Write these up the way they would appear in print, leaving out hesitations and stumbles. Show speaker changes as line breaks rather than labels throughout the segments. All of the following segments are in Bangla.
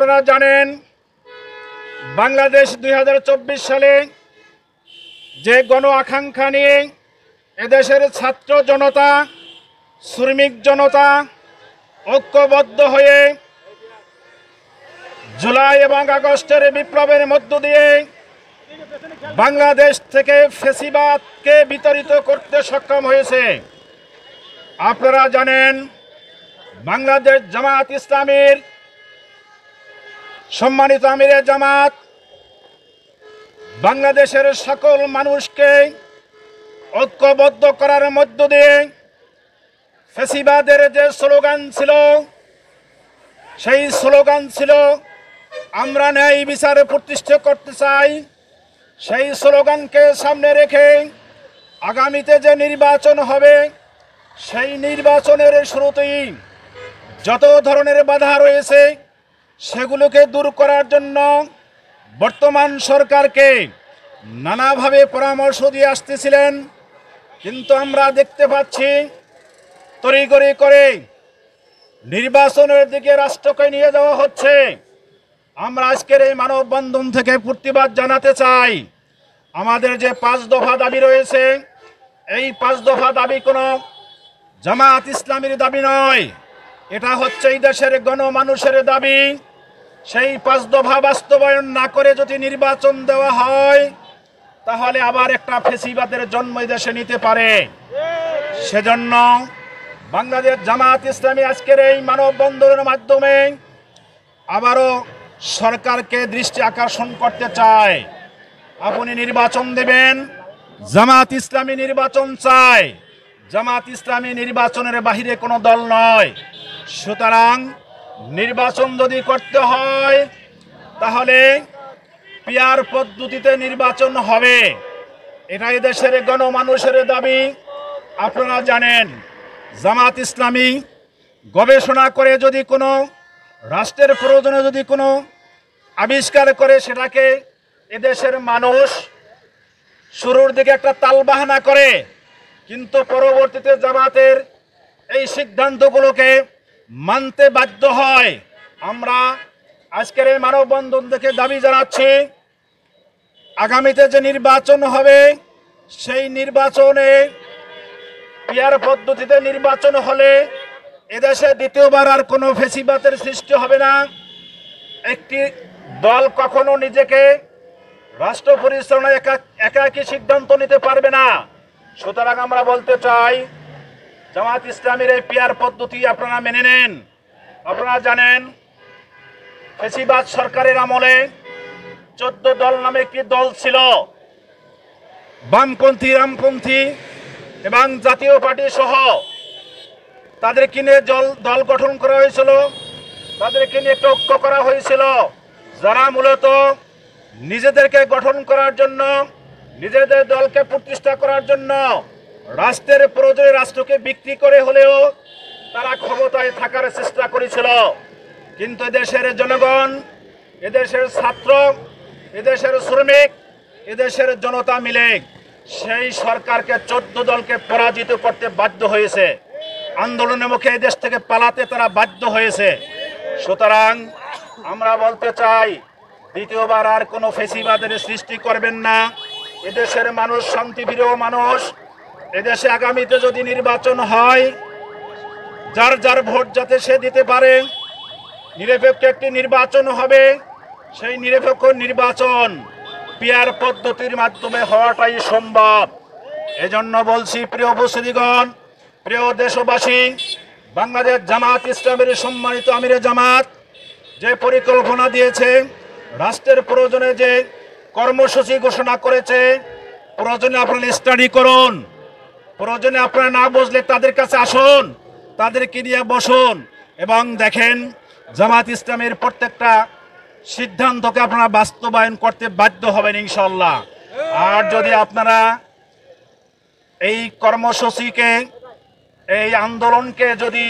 আপনারা জানেন বাংলাদেশ 2024 সালে যে গণ আকাঙ্ক্ষা নিয়ে এদেশের ছাত্র জনতা শ্রমিক জনতা ঐক্যবদ্ধ হয়ে জুলাই এবং আগস্টের বিপ্লবের মধ্য দিয়ে বাংলাদেশ থেকে ফ্যাসিবাদকে বিতাড়িত করতে সক্ষম হয়েছে। আপনারা জানেন বাংলাদেশ জামাত ইসলামীর সম্মানিত আমিরে জামাত বাংলাদেশের সকল মানুষকে ঐক্যবদ্ধ করার মধ্য দিয়ে ফ্যাসিবাদের যে স্লোগান ছিল সেই স্লোগান ছিল আমরা ন্যায় বিচার প্রতিষ্ঠা করতে চাই। সেই স্লোগানকে সামনে রেখে আগামীতে যে নির্বাচন হবে সেই নির্বাচনের শুরুতেই যত ধরনের বাধা রয়েছে সেগুলোকে দূর করার জন্য বর্তমান সরকারকে নানাভাবে পরামর্শ দিয়ে আসতেছিলেন, কিন্তু আমরা দেখতে পাচ্ছি তড়িঘড়ি করে নির্বাচনের দিকে রাষ্ট্রকে নিয়ে যাওয়া হচ্ছে। আমরা আজকের এই মানববন্ধন থেকে প্রতিবাদ জানাতে চাই। আমাদের যে 5 দফা দাবি রয়েছে এই 5 দফা দাবি কোনো জামাত ইসলামীর দাবি নয়, এটা হচ্ছে এই দেশের গণমানুষের দাবি। সেই 5 দফা বাস্তবায়ন না করে যদি নির্বাচন দেওয়া হয় তাহলে আবার একটা ফ্যাসিবাদের জন্ম এই দেশে নিতে পারে। সেজন্য বাংলাদেশ জামাত ইসলামী আজকের এই মানববন্ধনের মাধ্যমে আবারও সরকারকে দৃষ্টি আকর্ষণ করতে চায়। আপনি নির্বাচন দেবেন, জামাত ইসলামী নির্বাচন চায়। জামাত ইসলামী নির্বাচনের বাহিরে কোনো দল নয়। সুতরাং নির্বাচন যদি করতে হয় তাহলে পিয়ার পদ্ধতিতে নির্বাচন হবে, এটাই দেশের গণমানুষের দাবি। আপনারা জানেন জামাত ইসলামী গবেষণা করে যদি কোনো রাষ্ট্রের প্রয়োজনে যদি কোনো আবিষ্কার করে সেটাকে এদেশের মানুষ শুরুর দিকে একটা তালবাহানা করে, কিন্তু পরবর্তীতে জামাতের এই সিদ্ধান্তগুলোকে মানতে বাধ্য হয়। আমরা আজকের এই মানববন্ধন থেকে দাবি জানাচ্ছি আগামীতে যে নির্বাচন হবে সেই নির্বাচনে পিয়ার পদ্ধতিতে নির্বাচন হলে এদেশে দ্বিতীয়বার আর কোনো ফ্যাসিবাদের সৃষ্টি হবে না। একটি দল কখনো নিজেকে রাষ্ট্র পরিচালনায় একাকী সিদ্ধান্ত নিতে পারবে না। সুতরাং আমরা বলতে চাই জামাত ইসলামীর এই পিয়ার পদ্ধতি আপনারা মেনে নেন। আপনারা জানেন ফ্যাসিবাদ সরকারের আমলে 14 দল নামে একটি দল ছিল, বামপন্থী রামপন্থী এবং জাতীয় পার্টি সহ তাদেরকে নিয়ে দল গঠন করা হয়েছিল, তাদেরকে নিয়ে একটা ঐক্য করা হয়েছিল, যারা মূলত নিজেদেরকে গঠন করার জন্য নিজেদের দলকে প্রতিষ্ঠা করার জন্য রাষ্ট্রের প্রয়োজনে রাষ্ট্রকে বিক্রি করে হলেও তারা ক্ষমতায় থাকার চেষ্টা করেছিল। কিন্তু এদেশের জনগণ, এদেশের ছাত্র, এদেশের শ্রমিক, এদেশের জনতা মিলে সেই সরকারকে 14 দলকে পরাজিত করতে বাধ্য হয়েছে। আন্দোলনের মুখে এই দেশ থেকে পালাতে তারা বাধ্য হয়েছে। সুতরাং আমরা বলতে চাই দ্বিতীয়বার আর কোনো ফ্যাসিবাদের সৃষ্টি করবেন না। এদেশের মানুষ শান্তিপ্রিয় মানুষ। এদেশে আগামীতে যদি নির্বাচন হয় যার যার ভোট যাতে সে দিতে পারে, নিরপেক্ষ একটি নির্বাচন হবে। সেই নিরপেক্ষ নির্বাচন পিয়ার পদ্ধতির মাধ্যমে হওয়াটাই সম্ভব। এজন্য বলছি প্রিয় উপস্থিতিগণ, প্রিয় দেশবাসী, বাংলাদেশ জামাত ইসলামের সম্মানিত আমিরে জামাত যে পরিকল্পনা দিয়েছে, রাষ্ট্রের প্রয়োজনে যে কর্মসূচি ঘোষণা করেছে, প্রয়োজনে আপনারা স্টাডি করুন, প্রয়োজনে আপনারা না বুঝলে তাদের কাছে আসুন, তাদেরকে নিয়ে বসুন এবং দেখেন জামাত ইসলামের প্রত্যেকটা সিদ্ধান্তকে আপনারা বাস্তবায়ন করতে বাধ্য হবেন ইনশাল্লাহ। আর যদি আপনারা এই কর্মসূচিকে, এই আন্দোলনকে যদি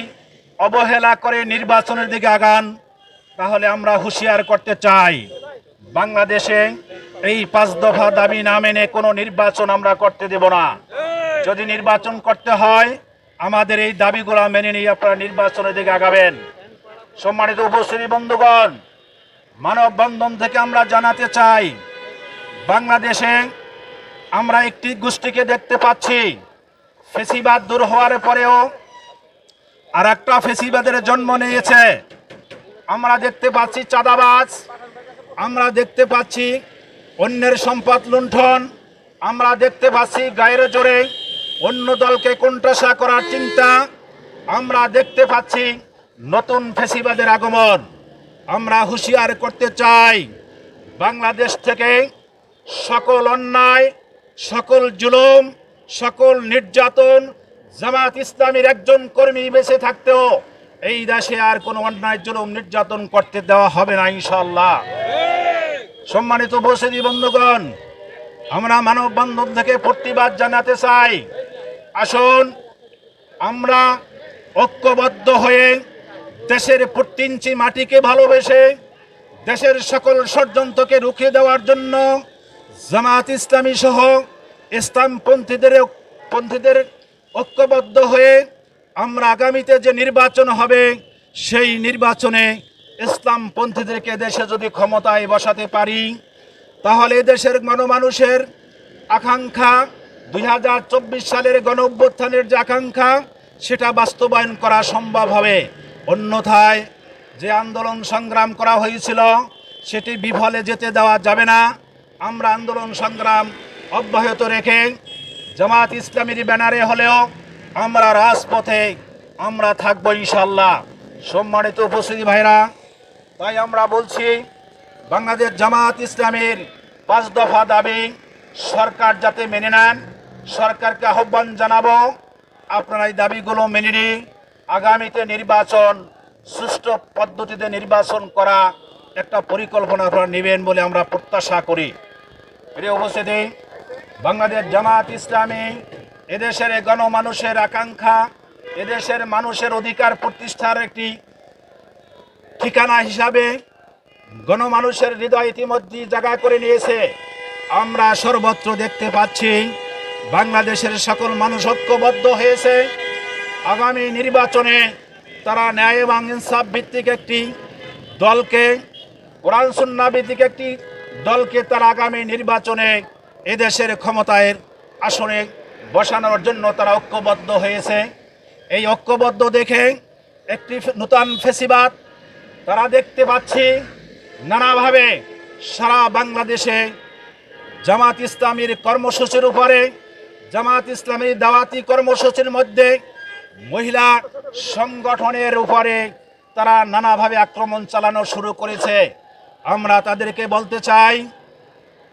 অবহেলা করে নির্বাচনের দিকে আগান তাহলে আমরা হুঁশিয়ার করতে চাই বাংলাদেশে এই 5 দফা দাবি না মেনে কোনো নির্বাচন আমরা করতে দেব না। যদি নির্বাচন করতে হয় আমাদের এই দাবিগুলো মেনে নিয়ে আপনারা নির্বাচনের দিকে আগাবেন। সম্মানিত উপস্থিতি বন্ধুগণ, মানববন্ধন থেকে আমরা জানাতে চাই, বাংলাদেশে আমরা একটি গোষ্ঠীকে দেখতে পাচ্ছি, ফেসিবাদ দূর হওয়ার পরেও আর একটা ফেসিবাদের জন্ম নিয়েছে। আমরা দেখতে পাচ্ছি চাঁদাবাজ, আমরা দেখতে পাচ্ছি অন্যের সম্পদ লুণ্ঠন, আমরা দেখতে পাচ্ছি গায়ের জোরে অন্য দলকে কোণঠাসা করার চিন্তা, আমরা দেখতে পাচ্ছি নতুন ফেসিবাদের আগমন। আমরা হুঁশিয়ার করতে চাই, বাংলাদেশ থেকে সকল অন্যায়, সকল জুলুম, সকল নির্যাতন জামাত ইসলামীর একজন কর্মী বেঁচে থাকতেও এই দেশে আর কোনো অন্যায় জুলুম নির্যাতন করতে দেওয়া হবে না ইনশাআল্লাহ। সম্মানিত উপস্থিতি বন্ধুগণ, আমরা মানববন্ধন থেকে প্রতিবাদ জানাতে চাই। আসুন আমরা ঐক্যবদ্ধ হয়ে দেশের প্রতি ইঞ্চি মাটিকে ভালোবেসে দেশের সকল ষড়যন্ত্রকে রুখে দেওয়ার জন্য জামাত ইসলামী সহ ইসলামপন্থীদের ঐক্যবদ্ধ হয়ে আমরা আগামীতে যে নির্বাচন হবে সেই নির্বাচনে ইসলামপন্থীদেরকে দেশে যদি ক্ষমতায় বসাতে পারি, তাহলে দেশের গণমানুষের আকাঙ্ক্ষা 2024 সালের গণ অভ্যুত্থানের যে আকাঙ্ক্ষা সেটা বাস্তবায়ন করা সম্ভব হবে। অন্যথায় যে আন্দোলন সংগ্রাম করা হয়েছিল সেটি বিফলে যেতে দেওয়া যাবে না। আমরা আন্দোলন সংগ্রাম অব্যাহত রেখে জামাত ইসলামীর ব্যানারে হলেও আমরা রাজপথে আমরা থাকবো ইনশাআল্লাহ। সম্মানিত উপস্থিতি ভাইরা, তাই আমরা বলছি বাংলাদেশ জামাত ইসলামীর 5 দফা দাবি সরকার যাতে মেনে নেন, সরকারকে আহ্বান জানাবো আপনারা এই দাবিগুলো মেনে নিয়ে আগামীতে নির্বাচন সুষ্ঠু পদ্ধতিতে নির্বাচন করা একটা পরিকল্পনা আপনারা নেবেন বলে আমরা প্রত্যাশা করি। প্রিয় উপস্থিতি, বাংলাদেশ জামাত ইসলামী এদেশের গণমানুষের আকাঙ্ক্ষা, এদেশের মানুষের অধিকার প্রতিষ্ঠার একটি ঠিকানা হিসাবে গণমানুষের হৃদয় ইতিমধ্যে জায়গা করে নিয়েছে। আমরা সর্বত্র দেখতে পাচ্ছি বাংলাদেশের সকল মানুষ ঐক্যবদ্ধ হয়েছে। আগামী নির্বাচনে তারা ন্যায় এবং ইনসাফ ভিত্তিক একটি দলকে, কোরআন সুন্নাহ ভিত্তিক একটি দলকে তারা আগামী নির্বাচনে এদেশের ক্ষমতায় আসনে বসানোর জন্য তারা ঐক্যবদ্ধ হয়েছে। এই ঐক্যবদ্ধ দেখে একটি নূতন ফেসিবাদ তারা দেখতে পাচ্ছি নানাভাবে সারা বাংলাদেশে জামাত ইসলামীর কর্মসূচির উপরে, জামাত ইসলামীর দাওয়াতি কর্মসূচির মধ্যে মহিলা সংগঠনের উপরে তারা নানাভাবে আক্রমণ চালানো শুরু করেছে। আমরা তাদেরকে বলতে চাই,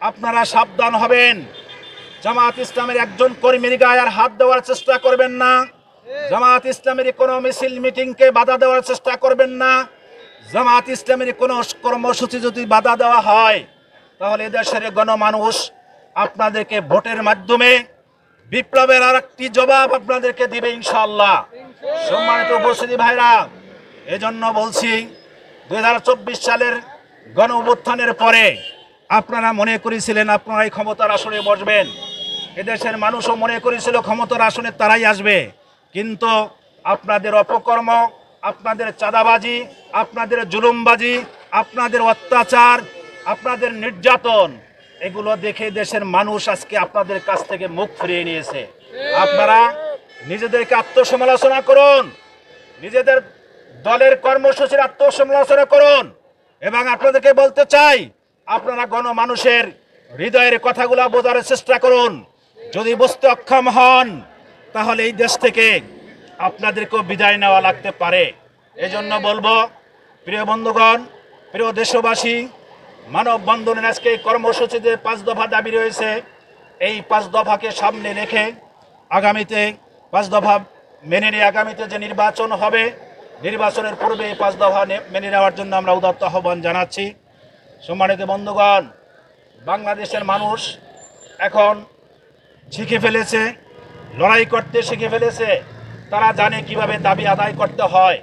আপনারা সাবধান হবেন। জামাত ইসলামের একজন কর্মীর গায়ে আর হাত দেওয়ার চেষ্টা করবেন না। জামাত ইসলামের কোনো মিছিল মিটিংকে বাধা দেওয়ার চেষ্টা করবেন না। জামাত ইসলামের কোনো কর্মসূচি যদি বাধা দেওয়া হয় তাহলে দেশের গণমানুষ আপনাদেরকে ভোটের মাধ্যমে বিপ্লবের আরেকটি জবাব আপনাদেরকে দিবে ইনশাআল্লাহ। সম্মানিত উপস্থিতি ভাইরা, এজন্য বলছি 2024 সালের গণ অভ্যুত্থানের পরে আপনারা মনে করেছিলেন আপনারা এই ক্ষমতার আসনে বসবেন, এদেশের মানুষও মনে করেছিল ক্ষমতার আসনে তারাই আসবে, কিন্তু আপনাদের অপকর্ম, আপনাদের চাঁদাবাজি, আপনাদের জুলুমবাজি, আপনাদের অত্যাচার, আপনাদের নির্যাতন, এগুলো দেখে দেশের মানুষ আজকে আপনাদের কাছ থেকে মুখ ফিরিয়ে নিয়েছে। আপনারা নিজেদেরকে আত্মসমালোচনা করুন, নিজেদের দলের কর্মসূচির আত্মসমালোচনা করুন এবং আপনাদেরকে বলতে চাই আপনারা গণমানুষের হৃদয়ের কথাগুলো বোঝার চেষ্টা করুন। যদি বুঝতে অক্ষম হন তাহলে এই দেশ থেকে আপনাদেরকেও বিদায় নেওয়া লাগতে পারে। এজন্য বলবো, প্রিয় বন্ধুগণ, প্রিয় দেশবাসী, মানববন্ধনের আজকে এই কর্মসূচিতে 5 দফা দাবি রয়েছে। এই 5 দফাকে সামনে রেখে আগামীতে 5 দফা মেনে নিয়ে আগামীতে যে নির্বাচন হবে, নির্বাচনের পূর্বে এই 5 দফা মেনে নেওয়ার জন্য আমরা উদাত্ত আহ্বান জানাচ্ছি। সম্মানিত বন্ধুগণ, বাংলাদেশের মানুষ এখন শিখে ফেলেছে, লড়াই করতে শিখে ফেলেছে। তারা জানে কিভাবে দাবি আদায় করতে হয়,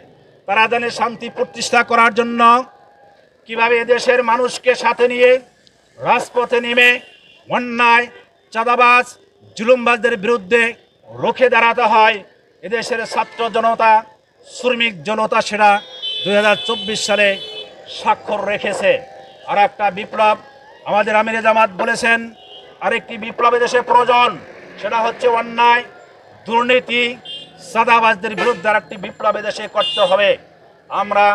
তারা জানে শান্তি প্রতিষ্ঠা করার জন্য কিভাবে এদেশের মানুষকে সাথে নিয়ে রাজপথে নেমে অন্যায়, চাঁদাবাজ, জুলুমবাজদের বিরুদ্ধে রুখে দাঁড়াতে হয়। এদেশের ছাত্র জনতা, শ্রমিক জনতা সেটা 2024 সালে স্বাক্ষর রেখেছে। আর একটা বিপ্লব আমাদের আমিরে জামাত বলেছেন, আরেকটি বিপ্লব দেশে প্রয়োজন, সেটা হচ্ছে অন্যায়, দুর্নীতি, সাদাবাজদের বিরুদ্ধে আরেকটি বিপ্লব দেশে করতে হবে। আমরা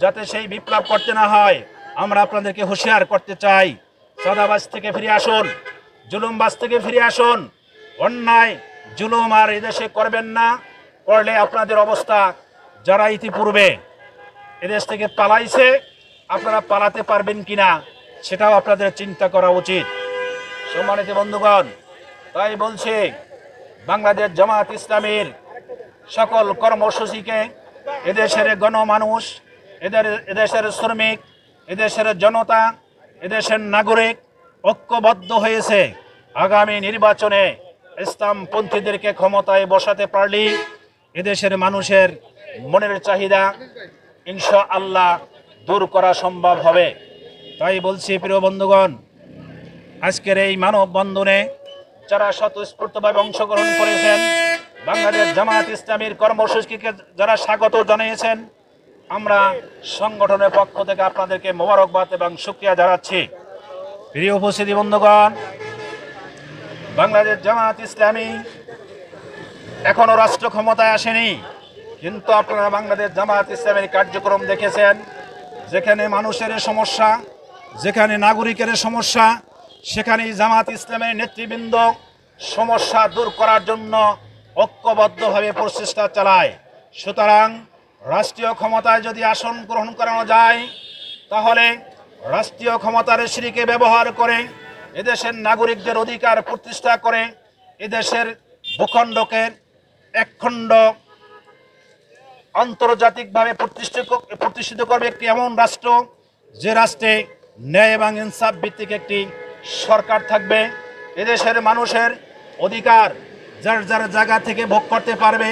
যাতে সেই বিপ্লব করতে না হয়, আমরা আপনাদেরকে হুঁশিয়ার করতে চাই। সাদাবাজ থেকে ফিরে আসুন, জুলুমবাজ থেকে ফিরে আসুন। অন্যায় জুলুম আর এদেশে করবেন না, করলে আপনাদের অবস্থা যারা ইতিপূর্বে এদেশ থেকে পালাইছে আপনারা পালাতে পারবেন কিনা সেটাও আপনাদের চিন্তা করা উচিত। সম্মানিত বন্ধুগণ, তাই বলছে বাংলাদেশ জামাত ইসলামীর সকল কর্মসূচিকে এদেশের গণমানুষ, এদেশের শ্রমিক, এদেশের জনতা, এদেশের নাগরিক ঐক্যবদ্ধ হয়েছে। আগামী নির্বাচনে ইসলামপন্থীদেরকে ক্ষমতায় বসাতে পারলেই এদেশের মানুষের মনের চাহিদা ইনশাআল্লাহ দূর করা সম্ভব হবে। তাই বলছি প্রিয় বন্ধুগণ, আজকের এই মানববন্ধনে যারা স্বতঃস্ফূর্তভাবে অংশগ্রহণ করেছেন, বাংলাদেশ জামাত ইসলামীর কর্মসূচিকে যারা স্বাগত জানিয়েছেন, আমরা সংগঠনের পক্ষ থেকে আপনাদেরকে মোবারকবাদ এবং শুকরিয়া জানাচ্ছি। প্রিয় উপস্থিতি বন্ধুগণ, বাংলাদেশ জামাত ইসলামী এখনো রাষ্ট্র ক্ষমতায় আসেনি, কিন্তু আপনারা বাংলাদেশ জামাত ইসলামের কার্যক্রম দেখেছেন। যেখানে মানুষের সমস্যা, যেখানে নাগরিকের সমস্যা, সেখানেই জামাত ইসলামের নেতৃবৃন্দ সমস্যা দূর করার জন্য ঐক্যবদ্ধভাবে প্রচেষ্টা চালায়। সুতরাং রাষ্ট্রীয় ক্ষমতায় যদি আসন গ্রহণ করানো যায়, তাহলে রাষ্ট্রীয় ক্ষমতার সিঁড়িকে ব্যবহার করে এদেশের নাগরিকদের অধিকার প্রতিষ্ঠা করে এদেশের ভূখণ্ডকে একখণ্ড আন্তর্জাতিকভাবে প্রতিষ্ঠিত করবে একটি এমন রাষ্ট্র, যে রাষ্ট্রে ন্যায় এবং ইনসাফ ভিত্তিক একটি সরকার থাকবে। এদেশের মানুষের অধিকার যার যার জায়গা থেকে ভোগ করতে পারবে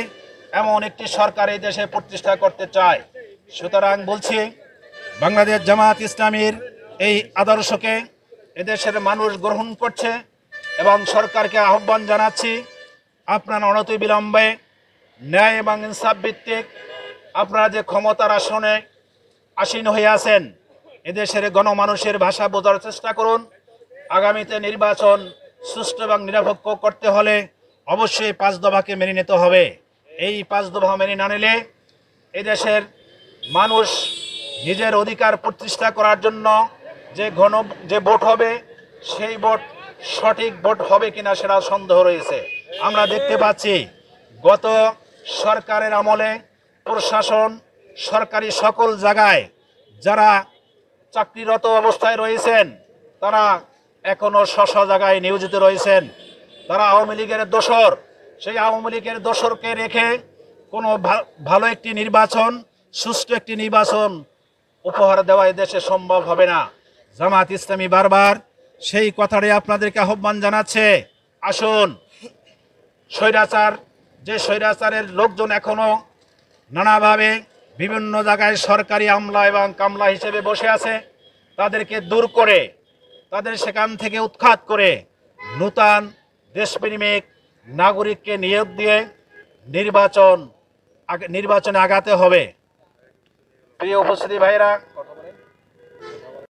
এমন একটি সরকার এই দেশে প্রতিষ্ঠা করতে চায়। সুতরাং বলছি, বাংলাদেশ জামাত ইসলামীর এই আদর্শকে এদেশের মানুষ গ্রহণ করছে এবং সরকারকে আহ্বান জানাচ্ছি, আপনারা অনতিবিলম্বে ন্যায় এবং ইনসাফ ভিত্তিক আপনারা যে ক্ষমতার আসনে আসীন হয়ে আছেন, এদেশের গণমানুষের ভাষা বোঝার চেষ্টা করুন। আগামীতে নির্বাচন সুষ্ঠু এবং নিরপেক্ষ করতে হলে অবশ্যই 5 দফাকে মেনে নিতে হবে। এই 5 দফা মেনে না নিলে এদেশের মানুষ নিজের অধিকার প্রতিষ্ঠা করার জন্য যে ভোট হবে, সেই ভোট সঠিক ভোট হবে কিনা সেটা সন্দেহ রয়েছে। আমরা দেখতে পাচ্ছি গত সরকারের আমলে প্রশাসন, সরকারি সকল জায়গায় যারা চাকরিরত অবস্থায় রয়েছেন তারা এখনো স্ব জায়গায় নিয়োজিত রয়েছেন। তারা আওয়ামী লীগের দোসর, সেই আওয়ামী লীগের দোসরকে রেখে কোনো ভালো একটি নির্বাচন, সুষ্ঠু একটি নির্বাচন উপহার দেওয়া এদেশে সম্ভব হবে না। জামাত ইসলামী বারবার সেই কথাটাই আপনাদেরকে আহ্বান জানাচ্ছে, আসুন। স্বৈরাচারের লোকজন এখনো নানাভাবে বিভিন্ন জায়গায় সরকারি আমলা এবং কামলা হিসেবে বসে আছে, তাদেরকে দূর করে, তাদের সেখান থেকে উৎখাত করে নূতন দেশপ্রেমিক নাগরিককে নিয়োগ দিয়ে নির্বাচনে আগাতে হবে। প্রিয় উপস্থিতি ভাইরা,